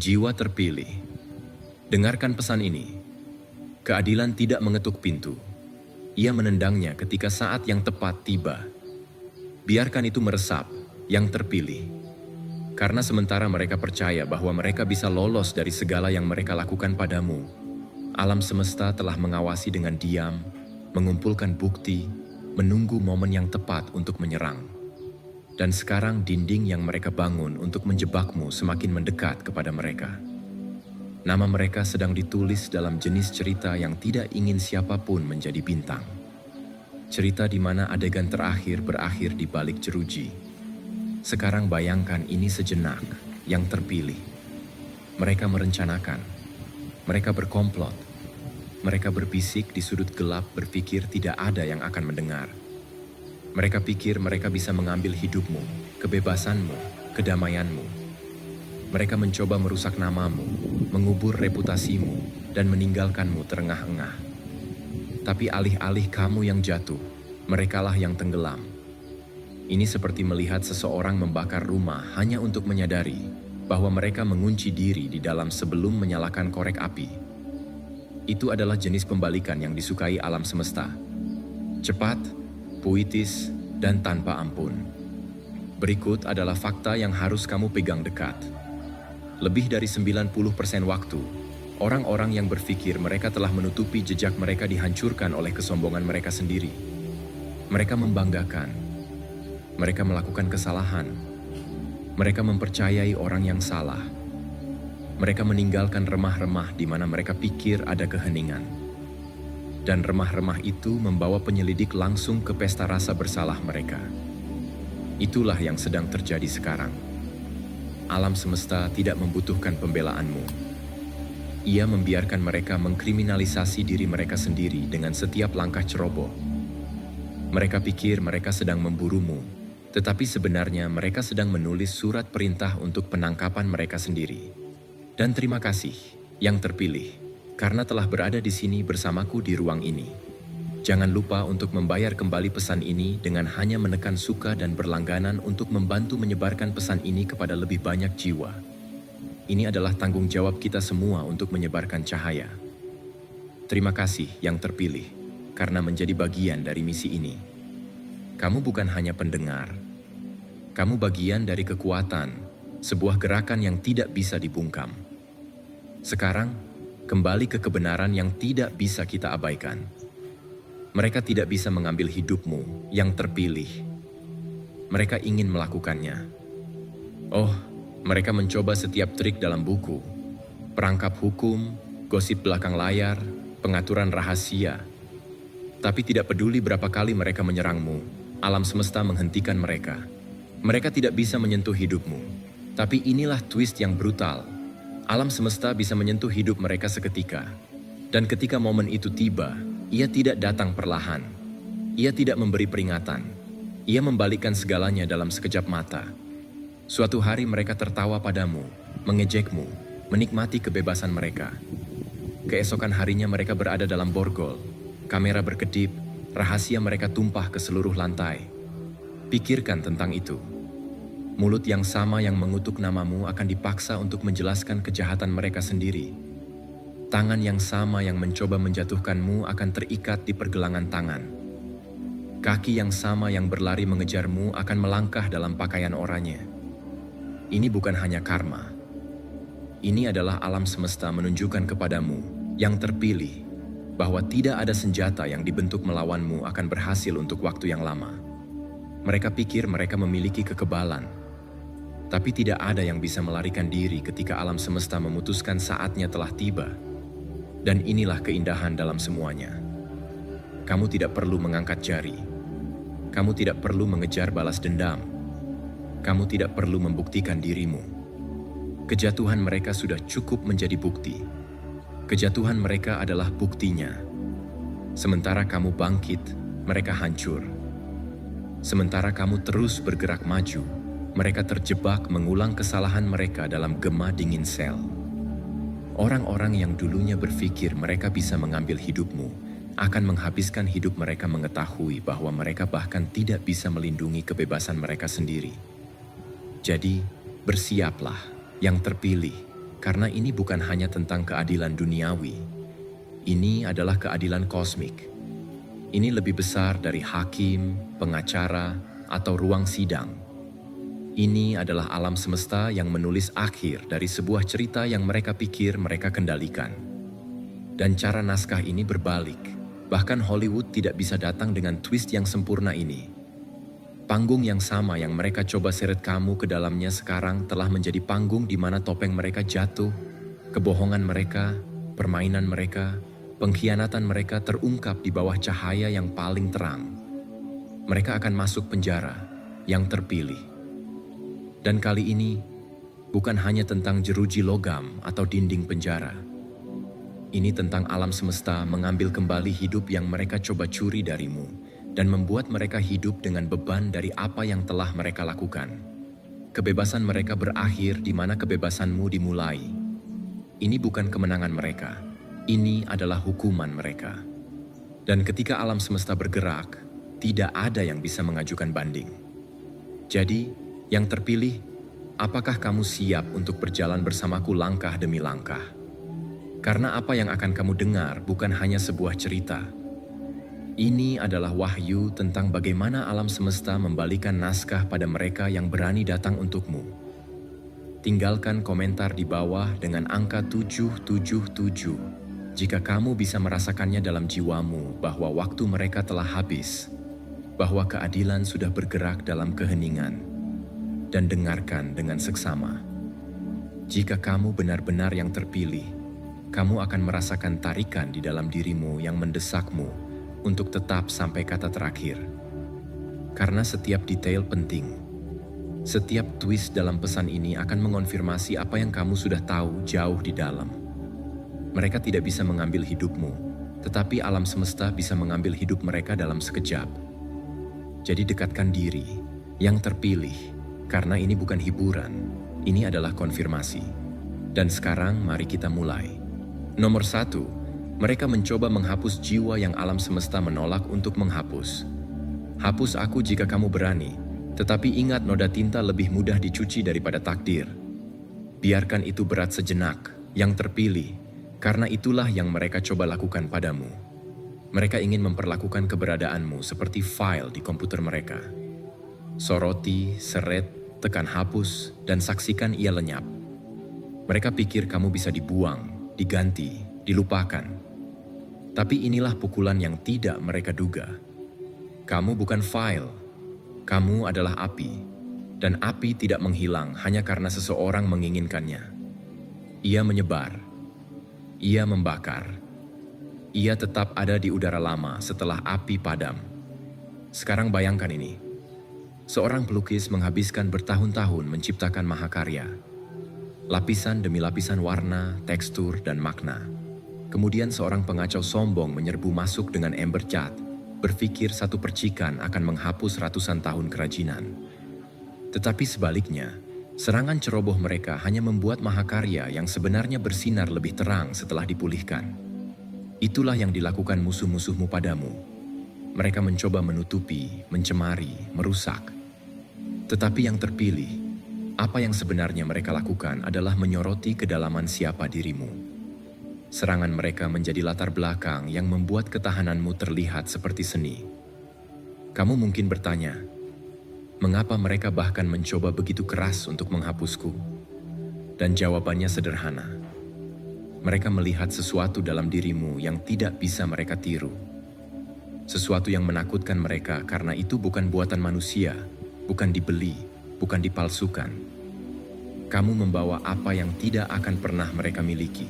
Jiwa terpilih. Dengarkan pesan ini. Keadilan tidak mengetuk pintu. Ia menendangnya ketika saat yang tepat tiba. Biarkan itu meresap, yang terpilih. Karena sementara mereka percaya bahwa mereka bisa lolos dari segala yang mereka lakukan padamu, alam semesta telah mengawasi dengan diam, mengumpulkan bukti, menunggu momen yang tepat untuk menyerang. Dan sekarang dinding yang mereka bangun untuk menjebakmu semakin mendekat kepada mereka. Nama mereka sedang ditulis dalam jenis cerita yang tidak ingin siapapun menjadi bintang. Cerita di mana adegan terakhir berakhir di balik jeruji. Sekarang bayangkan ini sejenak, yang terpilih. Mereka merencanakan, mereka berkomplot, mereka berbisik di sudut gelap berpikir tidak ada yang akan mendengar. Mereka pikir mereka bisa mengambil hidupmu, kebebasanmu, kedamaianmu. Mereka mencoba merusak namamu, mengubur reputasimu, dan meninggalkanmu terengah-engah. Tapi alih-alih kamu yang jatuh, merekalah yang tenggelam. Ini seperti melihat seseorang membakar rumah hanya untuk menyadari bahwa mereka mengunci diri di dalam sebelum menyalakan korek api. Itu adalah jenis pembalikan yang disukai alam semesta. Cepat, puitis, dan tanpa ampun. Berikut adalah fakta yang harus kamu pegang dekat. Lebih dari 90% waktu, orang-orang yang berpikir mereka telah menutupi jejak mereka dihancurkan oleh kesombongan mereka sendiri. Mereka membanggakan. Mereka melakukan kesalahan. Mereka mempercayai orang yang salah. Mereka meninggalkan remah-remah di mana mereka pikir ada keheningan. Dan remah-remah itu membawa penyelidik langsung ke pesta rasa bersalah mereka. Itulah yang sedang terjadi sekarang. Alam semesta tidak membutuhkan pembelaanmu. Ia membiarkan mereka mengkriminalisasi diri mereka sendiri dengan setiap langkah ceroboh. Mereka pikir mereka sedang memburumu, tetapi sebenarnya mereka sedang menulis surat perintah untuk penangkapan mereka sendiri. Dan terima kasih, yang terpilih, karena telah berada di sini bersamaku di ruang ini. Jangan lupa untuk membayar kembali pesan ini dengan hanya menekan suka dan berlangganan untuk membantu menyebarkan pesan ini kepada lebih banyak jiwa. Ini adalah tanggung jawab kita semua untuk menyebarkan cahaya. Terima kasih yang terpilih, karena menjadi bagian dari misi ini. Kamu bukan hanya pendengar. Kamu bagian dari kekuatan, sebuah gerakan yang tidak bisa dibungkam. Sekarang, kembali ke kebenaran yang tidak bisa kita abaikan. Mereka tidak bisa mengambil hidupmu yang terpilih. Mereka ingin melakukannya. Oh, mereka mencoba setiap trik dalam buku. Perangkap hukum, gosip belakang layar, pengaturan rahasia. Tapi tidak peduli berapa kali mereka menyerangmu, alam semesta menghentikan mereka. Mereka tidak bisa menyentuh hidupmu. Tapi inilah twist yang brutal. Alam semesta bisa menyentuh hidup mereka seketika. Dan ketika momen itu tiba, ia tidak datang perlahan. Ia tidak memberi peringatan. Ia membalikkan segalanya dalam sekejap mata. Suatu hari mereka tertawa padamu, mengejekmu, menikmati kebebasan mereka. Keesokan harinya mereka berada dalam borgol. Kamera berkedip, rahasia mereka tumpah ke seluruh lantai. Pikirkan tentang itu. Mulut yang sama yang mengutuk namamu akan dipaksa untuk menjelaskan kejahatan mereka sendiri. Tangan yang sama yang mencoba menjatuhkanmu akan terikat di pergelangan tangan. Kaki yang sama yang berlari mengejarmu akan melangkah dalam pakaian oranye. Ini bukan hanya karma. Ini adalah alam semesta menunjukkan kepadamu, yang terpilih, bahwa tidak ada senjata yang dibentuk melawanmu akan berhasil untuk waktu yang lama. Mereka pikir mereka memiliki kekebalan. Tapi tidak ada yang bisa melarikan diri ketika alam semesta memutuskan saatnya telah tiba. Dan inilah keindahan dalam semuanya. Kamu tidak perlu mengangkat jari. Kamu tidak perlu mengejar balas dendam. Kamu tidak perlu membuktikan dirimu. Kejatuhan mereka sudah cukup menjadi bukti. Kejatuhan mereka adalah buktinya. Sementara kamu bangkit, mereka hancur. Sementara kamu terus bergerak maju, mereka terjebak mengulang kesalahan mereka dalam gema dingin sel. Orang-orang yang dulunya berpikir mereka bisa mengambil hidupmu, akan menghabiskan hidup mereka mengetahui bahwa mereka bahkan tidak bisa melindungi kebebasan mereka sendiri. Jadi, bersiaplah, yang terpilih, Karena ini bukan hanya tentang keadilan duniawi. Ini adalah keadilan kosmik. Ini lebih besar dari hakim, pengacara, atau ruang sidang. Ini adalah alam semesta yang menulis akhir dari sebuah cerita yang mereka pikir mereka kendalikan. Dan cara naskah ini berbalik. Bahkan Hollywood tidak bisa datang dengan twist yang sempurna ini. Panggung yang sama yang mereka coba seret kamu ke dalamnya sekarang telah menjadi panggung di mana topeng mereka jatuh, kebohongan mereka, permainan mereka, pengkhianatan mereka terungkap di bawah cahaya yang paling terang. Mereka akan masuk penjara yang terpilih. Dan kali ini bukan hanya tentang jeruji logam atau dinding penjara. Ini tentang alam semesta mengambil kembali hidup yang mereka coba curi darimu dan membuat mereka hidup dengan beban dari apa yang telah mereka lakukan. Kebebasan mereka berakhir di mana kebebasanmu dimulai. Ini bukan kemenangan mereka. Ini adalah hukuman mereka. Dan ketika alam semesta bergerak, tidak ada yang bisa mengajukan banding. Jadi, yang terpilih, apakah kamu siap untuk berjalan bersamaku langkah demi langkah? Karena apa yang akan kamu dengar bukan hanya sebuah cerita. Ini adalah wahyu tentang bagaimana alam semesta membalikan naskah pada mereka yang berani datang untukmu. Tinggalkan komentar di bawah dengan angka 777 jika kamu bisa merasakannya dalam jiwamu bahwa waktu mereka telah habis, bahwa keadilan sudah bergerak dalam keheningan, dan dengarkan dengan seksama. Jika kamu benar-benar yang terpilih, kamu akan merasakan tarikan di dalam dirimu yang mendesakmu untuk tetap sampai kata terakhir. Karena setiap detail penting, setiap twist dalam pesan ini akan mengonfirmasi apa yang kamu sudah tahu jauh di dalam. Mereka tidak bisa mengambil hidupmu, tetapi alam semesta bisa mengambil hidup mereka dalam sekejap. Jadi dekatkan diri, yang terpilih, karena ini bukan hiburan, ini adalah konfirmasi. Dan sekarang mari kita mulai. Nomor 1, mereka mencoba menghapus jiwa yang alam semesta menolak untuk menghapus. Hapus aku jika kamu berani, tetapi ingat noda tinta lebih mudah dicuci daripada takdir. Biarkan itu berat sejenak, yang terpilih, karena itulah yang mereka coba lakukan padamu. Mereka ingin memperlakukan keberadaanmu seperti file di komputer mereka. Soroti, seret, tekan hapus, dan saksikan ia lenyap. Mereka pikir kamu bisa dibuang, diganti, dilupakan. Tapi inilah pukulan yang tidak mereka duga. Kamu bukan file, kamu adalah api, dan api tidak menghilang hanya karena seseorang menginginkannya. Ia menyebar, ia membakar, ia tetap ada di udara lama setelah api padam. Sekarang bayangkan ini, seorang pelukis menghabiskan bertahun-tahun menciptakan mahakarya. Lapisan demi lapisan warna, tekstur, dan makna. Kemudian seorang pengacau sombong menyerbu masuk dengan ember cat, berpikir satu percikan akan menghapus ratusan tahun kerajinan. Tetapi sebaliknya, serangan ceroboh mereka hanya membuat mahakarya yang sebenarnya bersinar lebih terang setelah dipulihkan. Itulah yang dilakukan musuh-musuhmu padamu. Mereka mencoba menutupi, mencemari, merusak. Tetapi yang terpilih, apa yang sebenarnya mereka lakukan adalah menyoroti kedalaman siapa dirimu. Serangan mereka menjadi latar belakang yang membuat ketahananmu terlihat seperti seni. Kamu mungkin bertanya, mengapa mereka bahkan mencoba begitu keras untuk menghapusku? Dan jawabannya sederhana. Mereka melihat sesuatu dalam dirimu yang tidak bisa mereka tiru. Sesuatu yang menakutkan mereka karena itu bukan buatan manusia, bukan dibeli, bukan dipalsukan. Kamu membawa apa yang tidak akan pernah mereka miliki.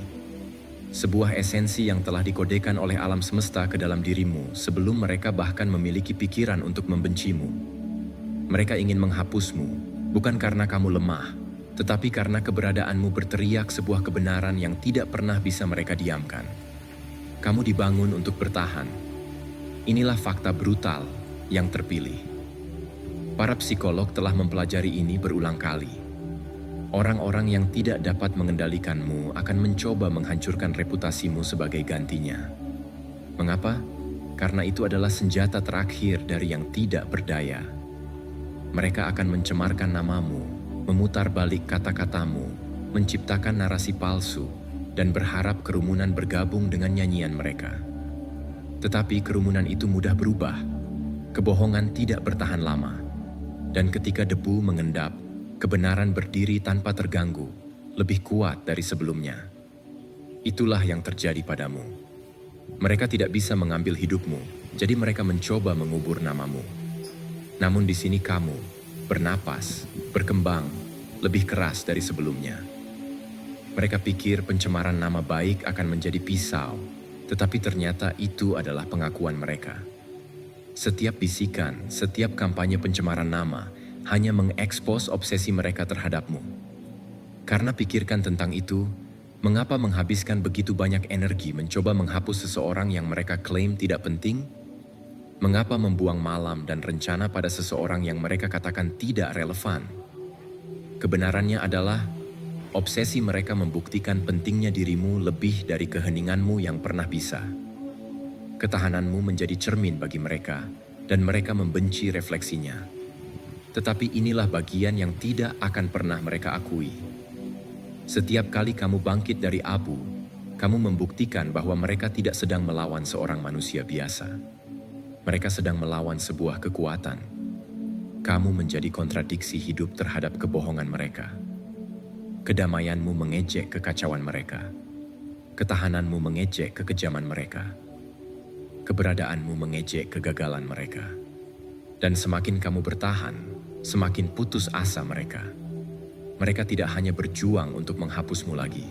Sebuah esensi yang telah dikodekan oleh alam semesta ke dalam dirimu sebelum mereka bahkan memiliki pikiran untuk membencimu. Mereka ingin menghapusmu, bukan karena kamu lemah, tetapi karena keberadaanmu berteriak sebuah kebenaran yang tidak pernah bisa mereka diamkan. Kamu dibangun untuk bertahan. Inilah fakta brutal yang terpilih. Para psikolog telah mempelajari ini berulang kali. Orang-orang yang tidak dapat mengendalikanmu akan mencoba menghancurkan reputasimu sebagai gantinya. Mengapa? Karena itu adalah senjata terakhir dari yang tidak berdaya. Mereka akan mencemarkan namamu, memutar balik kata-katamu, menciptakan narasi palsu, dan berharap kerumunan bergabung dengan nyanyian mereka. Tetapi kerumunan itu mudah berubah. Kebohongan tidak bertahan lama. Dan ketika debu mengendap, kebenaran berdiri tanpa terganggu, lebih kuat dari sebelumnya. Itulah yang terjadi padamu. Mereka tidak bisa mengambil hidupmu, jadi mereka mencoba mengubur namamu. Namun di sini kamu bernapas, berkembang, lebih keras dari sebelumnya. Mereka pikir pencemaran nama baik akan menjadi pisau, tetapi ternyata itu adalah pengakuan mereka. Setiap bisikan, setiap kampanye pencemaran nama hanya mengekspos obsesi mereka terhadapmu. Karena pikirkan tentang itu, mengapa menghabiskan begitu banyak energi mencoba menghapus seseorang yang mereka klaim tidak penting? Mengapa membuang malam dan rencana pada seseorang yang mereka katakan tidak relevan? Kebenarannya adalah, obsesi mereka membuktikan pentingnya dirimu lebih dari keheninganmu yang pernah bisa. Ketahananmu menjadi cermin bagi mereka, dan mereka membenci refleksinya. Tetapi inilah bagian yang tidak akan pernah mereka akui. Setiap kali kamu bangkit dari abu, kamu membuktikan bahwa mereka tidak sedang melawan seorang manusia biasa. Mereka sedang melawan sebuah kekuatan. Kamu menjadi kontradiksi hidup terhadap kebohongan mereka. Kedamaianmu mengejek kekacauan mereka. Ketahananmu mengejek kekejaman mereka. Keberadaanmu mengejek kegagalan mereka. Dan semakin kamu bertahan, semakin putus asa mereka. Mereka tidak hanya berjuang untuk menghapusmu lagi.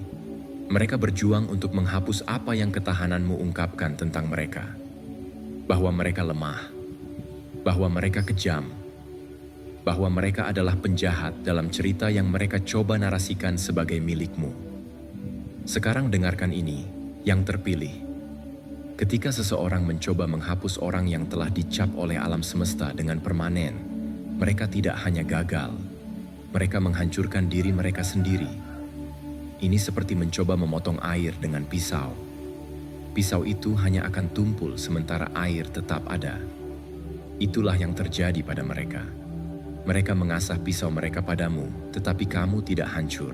Mereka berjuang untuk menghapus apa yang ketahananmu ungkapkan tentang mereka. Bahwa mereka lemah, bahwa mereka kejam, bahwa mereka adalah penjahat dalam cerita yang mereka coba narasikan sebagai milikmu. Sekarang dengarkan ini, yang terpilih. Ketika seseorang mencoba menghapus orang yang telah dicap oleh alam semesta dengan permanen, mereka tidak hanya gagal, mereka menghancurkan diri mereka sendiri. Ini seperti mencoba memotong air dengan pisau. Pisau itu hanya akan tumpul sementara air tetap ada. Itulah yang terjadi pada mereka. Mereka mengasah pisau mereka padamu, tetapi kamu tidak hancur.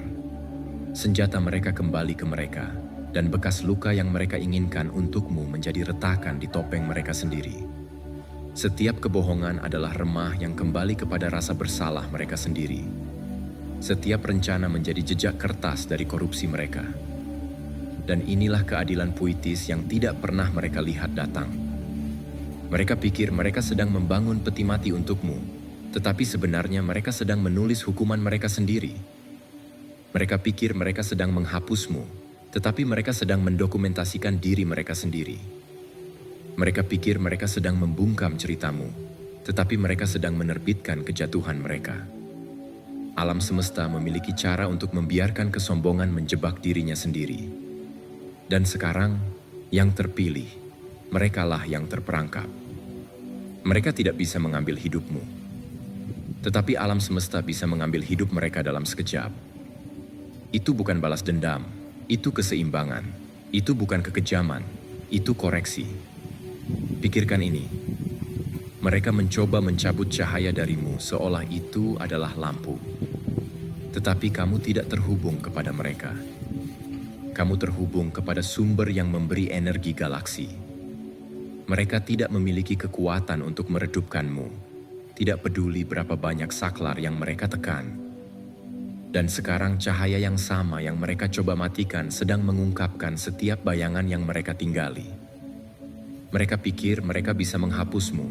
Senjata mereka kembali ke mereka, dan bekas luka yang mereka inginkan untukmu menjadi retakan di topeng mereka sendiri. Setiap kebohongan adalah remah yang kembali kepada rasa bersalah mereka sendiri. Setiap rencana menjadi jejak kertas dari korupsi mereka. Dan inilah keadilan puitis yang tidak pernah mereka lihat datang. Mereka pikir mereka sedang membangun peti mati untukmu, tetapi sebenarnya mereka sedang menulis hukuman mereka sendiri. Mereka pikir mereka sedang menghapusmu, tetapi mereka sedang mendokumentasikan diri mereka sendiri. Mereka pikir mereka sedang membungkam ceritamu, tetapi mereka sedang menerbitkan kejatuhan mereka. Alam semesta memiliki cara untuk membiarkan kesombongan menjebak dirinya sendiri. Dan sekarang, yang terpilih, merekalah yang terperangkap. Mereka tidak bisa mengambil hidupmu, tetapi alam semesta bisa mengambil hidup mereka dalam sekejap. Itu bukan balas dendam. Itu keseimbangan, itu bukan kekejaman, itu koreksi. Pikirkan ini, mereka mencoba mencabut cahaya darimu seolah itu adalah lampu. Tetapi kamu tidak terhubung kepada mereka. Kamu terhubung kepada sumber yang memberi energi galaksi. Mereka tidak memiliki kekuatan untuk meredupkanmu, tidak peduli berapa banyak saklar yang mereka tekan. Dan sekarang cahaya yang sama yang mereka coba matikan sedang mengungkapkan setiap bayangan yang mereka tinggali. Mereka pikir mereka bisa menghapusmu,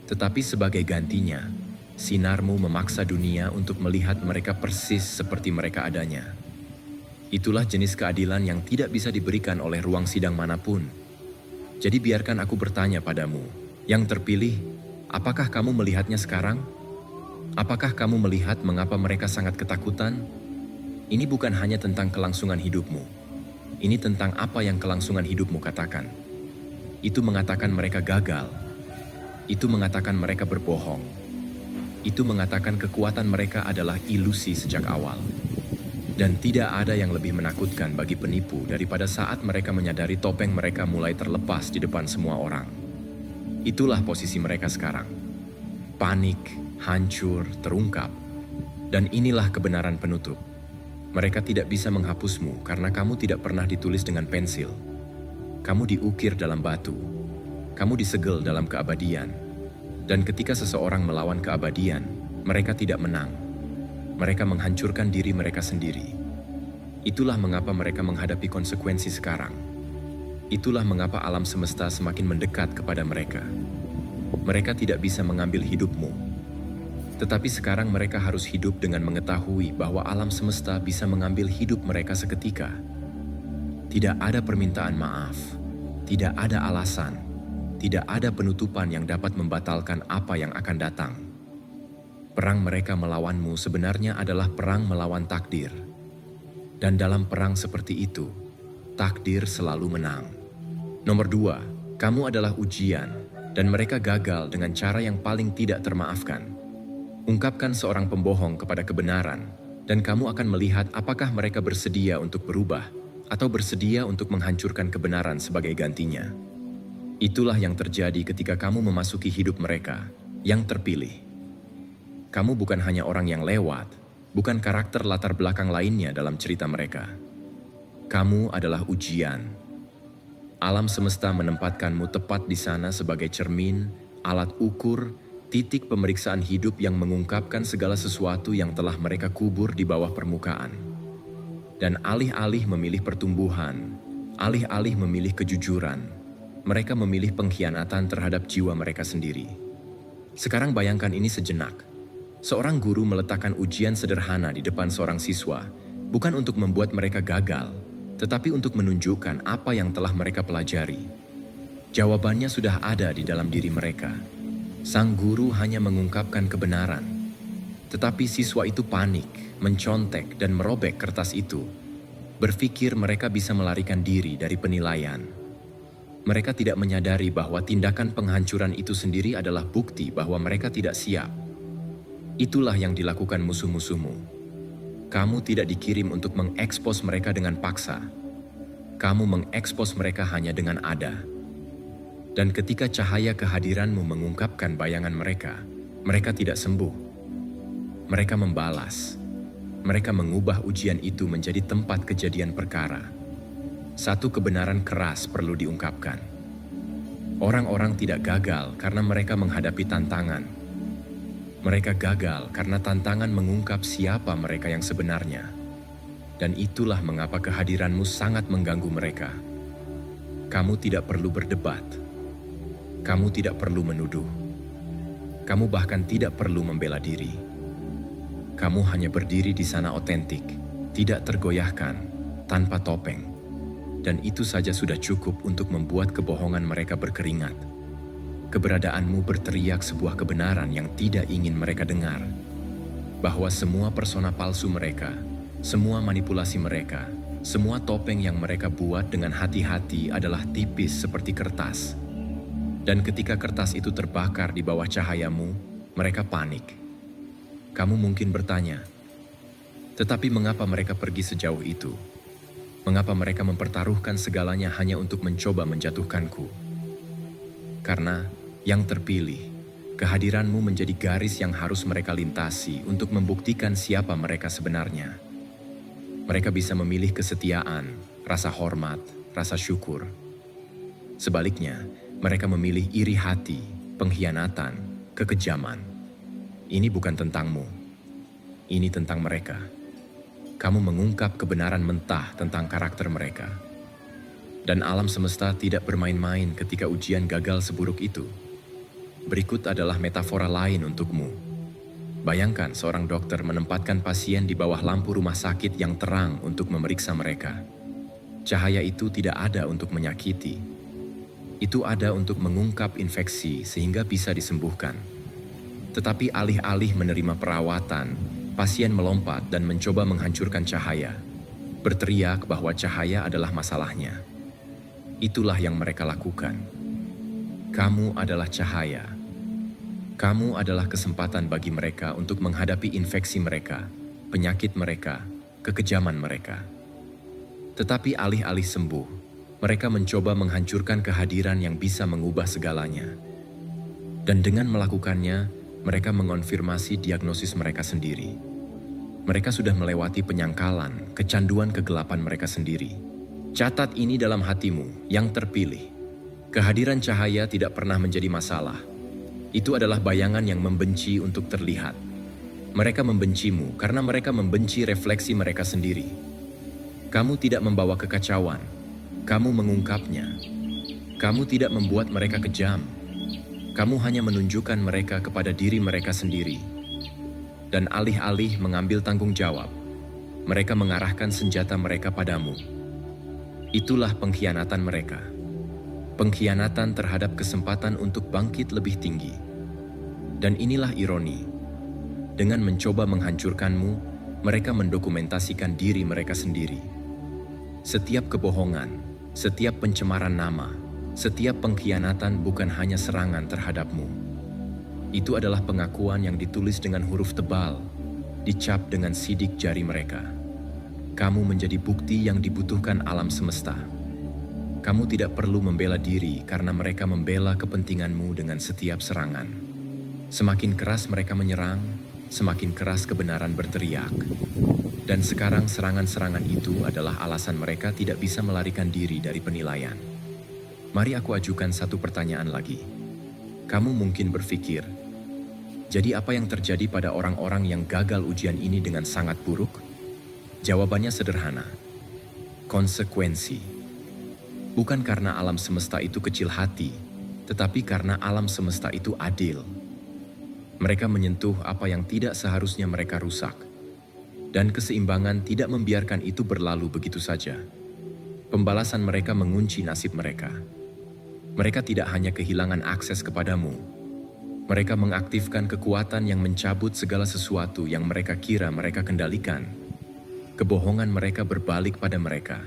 tetapi sebagai gantinya, sinarmu memaksa dunia untuk melihat mereka persis seperti mereka adanya. Itulah jenis keadilan yang tidak bisa diberikan oleh ruang sidang manapun. Jadi biarkan aku bertanya padamu, yang terpilih, apakah kamu melihatnya sekarang? Apakah kamu melihat mengapa mereka sangat ketakutan? Ini bukan hanya tentang kelangsungan hidupmu. Ini tentang apa yang kelangsungan hidupmu katakan. Itu mengatakan mereka gagal. Itu mengatakan mereka berbohong. Itu mengatakan kekuatan mereka adalah ilusi sejak awal. Dan tidak ada yang lebih menakutkan bagi penipu daripada saat mereka menyadari topeng mereka mulai terlepas di depan semua orang. Itulah posisi mereka sekarang. Panik, hancur, terungkap. Dan inilah kebenaran penutup. Mereka tidak bisa menghapusmu karena kamu tidak pernah ditulis dengan pensil. Kamu diukir dalam batu. Kamu disegel dalam keabadian. Dan ketika seseorang melawan keabadian, mereka tidak menang. Mereka menghancurkan diri mereka sendiri. Itulah mengapa mereka menghadapi konsekuensi sekarang. Itulah mengapa alam semesta semakin mendekat kepada mereka. Mereka tidak bisa mengambil hidupmu. Tetapi sekarang mereka harus hidup dengan mengetahui bahwa alam semesta bisa mengambil hidup mereka seketika. Tidak ada permintaan maaf, tidak ada alasan, tidak ada penutupan yang dapat membatalkan apa yang akan datang. Perang mereka melawanmu sebenarnya adalah perang melawan takdir. Dan dalam perang seperti itu, takdir selalu menang. Nomor 2, kamu adalah ujian, dan mereka gagal dengan cara yang paling tidak termaafkan. Ungkapkan seorang pembohong kepada kebenaran, dan kamu akan melihat apakah mereka bersedia untuk berubah atau bersedia untuk menghancurkan kebenaran sebagai gantinya. Itulah yang terjadi ketika kamu memasuki hidup mereka, yang terpilih. Kamu bukan hanya orang yang lewat, bukan karakter latar belakang lainnya dalam cerita mereka. Kamu adalah ujian. Alam semesta menempatkanmu tepat di sana sebagai cermin, alat ukur, titik pemeriksaan hidup yang mengungkapkan segala sesuatu yang telah mereka kubur di bawah permukaan. Dan alih-alih memilih pertumbuhan, alih-alih memilih kejujuran, mereka memilih pengkhianatan terhadap jiwa mereka sendiri. Sekarang bayangkan ini sejenak. Seorang guru meletakkan ujian sederhana di depan seorang siswa, bukan untuk membuat mereka gagal, tetapi untuk menunjukkan apa yang telah mereka pelajari. Jawabannya sudah ada di dalam diri mereka. Sang guru hanya mengungkapkan kebenaran, tetapi siswa itu panik, mencontek dan merobek kertas itu, berpikir mereka bisa melarikan diri dari penilaian. Mereka tidak menyadari bahwa tindakan penghancuran itu sendiri adalah bukti bahwa mereka tidak siap. Itulah yang dilakukan musuh-musuhmu. Kamu tidak dikirim untuk mengekspos mereka dengan paksa. Kamu mengekspos mereka hanya dengan ada. Dan ketika cahaya kehadiranmu mengungkapkan bayangan mereka, mereka tidak sembuh. Mereka membalas. Mereka mengubah ujian itu menjadi tempat kejadian perkara. Satu kebenaran keras perlu diungkapkan. Orang-orang tidak gagal karena mereka menghadapi tantangan. Mereka gagal karena tantangan mengungkap siapa mereka yang sebenarnya. Dan itulah mengapa kehadiranmu sangat mengganggu mereka. Kamu tidak perlu berdebat. Kamu tidak perlu menuduh. Kamu bahkan tidak perlu membela diri. Kamu hanya berdiri di sana otentik, tidak tergoyahkan, tanpa topeng. Dan itu saja sudah cukup untuk membuat kebohongan mereka berkeringat. Keberadaanmu berteriak sebuah kebenaran yang tidak ingin mereka dengar. Bahwa semua persona palsu mereka, semua manipulasi mereka, semua topeng yang mereka buat dengan hati-hati adalah tipis seperti kertas. Dan ketika kertas itu terbakar di bawah cahayamu, mereka panik. Kamu mungkin bertanya, tetapi mengapa mereka pergi sejauh itu? Mengapa mereka mempertaruhkan segalanya hanya untuk mencoba menjatuhkanku? Karena yang terpilih, kehadiranmu menjadi garis yang harus mereka lintasi untuk membuktikan siapa mereka sebenarnya. Mereka bisa memilih kesetiaan, rasa hormat, rasa syukur. Sebaliknya, mereka memilih iri hati, pengkhianatan, kekejaman. Ini bukan tentangmu. Ini tentang mereka. Kamu mengungkap kebenaran mentah tentang karakter mereka. Dan alam semesta tidak bermain-main ketika ujian gagal seburuk itu. Berikut adalah metafora lain untukmu. Bayangkan seorang dokter menempatkan pasien di bawah lampu rumah sakit yang terang untuk memeriksa mereka. Cahaya itu tidak ada untuk menyakiti. Itu ada untuk mengungkap infeksi sehingga bisa disembuhkan. Tetapi alih-alih menerima perawatan, pasien melompat dan mencoba menghancurkan cahaya, berteriak bahwa cahaya adalah masalahnya. Itulah yang mereka lakukan. Kamu adalah cahaya. Kamu adalah kesempatan bagi mereka untuk menghadapi infeksi mereka, penyakit mereka, kekejaman mereka. Tetapi alih-alih sembuh, mereka mencoba menghancurkan kehadiran yang bisa mengubah segalanya. Dan dengan melakukannya, mereka mengonfirmasi diagnosis mereka sendiri. Mereka sudah melewati penyangkalan, kecanduan kegelapan mereka sendiri. Catat ini dalam hatimu yang terpilih. Kehadiran cahaya tidak pernah menjadi masalah. Itu adalah bayangan yang membenci untuk terlihat. Mereka membencimu karena mereka membenci refleksi mereka sendiri. Kamu tidak membawa kekacauan. Kamu mengungkapnya. Kamu tidak membuat mereka kejam. Kamu hanya menunjukkan mereka kepada diri mereka sendiri. Dan alih-alih mengambil tanggung jawab, mereka mengarahkan senjata mereka padamu. Itulah pengkhianatan mereka. Pengkhianatan terhadap kesempatan untuk bangkit lebih tinggi. Dan inilah ironi. Dengan mencoba menghancurkanmu, mereka mendokumentasikan diri mereka sendiri. Setiap kebohongan, setiap pencemaran nama, setiap pengkhianatan bukan hanya serangan terhadapmu. Itu adalah pengakuan yang ditulis dengan huruf tebal, dicap dengan sidik jari mereka. Kamu menjadi bukti yang dibutuhkan alam semesta. Kamu tidak perlu membela diri karena mereka membela kepentinganmu dengan setiap serangan. Semakin keras mereka menyerang, semakin keras kebenaran berteriak. Dan sekarang serangan-serangan itu adalah alasan mereka tidak bisa melarikan diri dari penilaian. Mari aku ajukan satu pertanyaan lagi. Kamu mungkin berpikir, jadi apa yang terjadi pada orang-orang yang gagal ujian ini dengan sangat buruk? Jawabannya sederhana. Konsekuensi. Bukan karena alam semesta itu kecil hati, tetapi karena alam semesta itu adil. Mereka menyentuh apa yang tidak seharusnya mereka rusak. Dan keseimbangan tidak membiarkan itu berlalu begitu saja. Pembalasan mereka mengunci nasib mereka. Mereka tidak hanya kehilangan akses kepadamu. Mereka mengaktifkan kekuatan yang mencabut segala sesuatu yang mereka kira mereka kendalikan. Kebohongan mereka berbalik pada mereka.